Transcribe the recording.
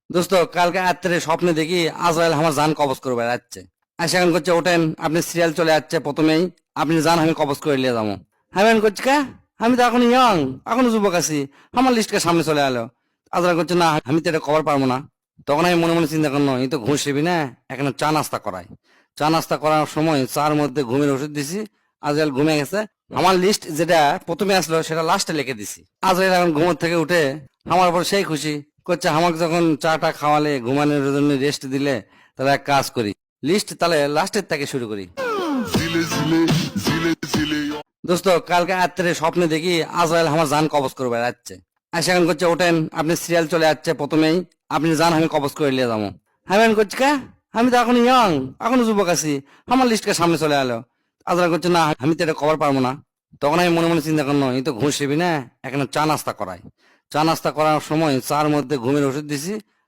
দোস্ত, কালকে রাত্রে স্বপ্নে দেখি আজরাইল আমার জান কবজ করে বেড়াচ্ছে। আর সেখানে করছে, ওঠেন, আপনি সিরিয়াল চলে যাচ্ছে প্রথমেই, আপনি জান আমি কবজ করে নিয়ে যাবো। আমি করছি কা, আমি তো এখন ইয়ং, এখনো যুবক আছি, আমার লিস্টকে সামনে চলে এলো। আজরাইল করছে, না আমি তো এটা কভার পারবো না। তখন আমি মনে মনে চিন্তা করলাম, এই তো ঘুষ দিবি না, এখানে চা নাস্তা করাই। চা নাস্তা করার সময় চার মধ্যে ঘুমের ওষুধ দিছি। আজরাইল ঘুমে গেছে। আমার লিস্ট যেটা প্রথমে আসলো সেটা লাস্টে লিখে দিছি। আজরাইল এখন ঘুমোর থেকে উঠে আমার উপর সেই খুশি, করছে আমাকে যখন চাটা খাওয়ালে, ঘুমানোর জন্য রেস্ট দিলে, তাহলে এক কাজ করি, লিস্ট তাহলে লাস্টের থেকে শুরু করি। দোস্ত, কালকে রাত্রে স্বপ্নে দেখি আজরাইল আমার জান কবজ করে বেড়াচ্ছে। আর সেখানে করছে, ওঠেন, আপনি সিরিয়াল চলে যাচ্ছে প্রথমেই, আপনি জান আমি কবজ করে নিয়ে যাবো। আমি করছি কা, আমি তো এখন ইয়ং, এখনো যুবক আছি, আমার লিস্টকে সামনে চলে এলো। আজরাইল করছে, না আমি তো এটা কভার পারবো না। তখন আমি মনে মনে চিন্তা করলাম, এই তো ঘুষ দিবি না, এখানে চা নাস্তা করাই। চা নাস্তা করার সময় চার মধ্যে ঘুমের ওষুধ দিছি।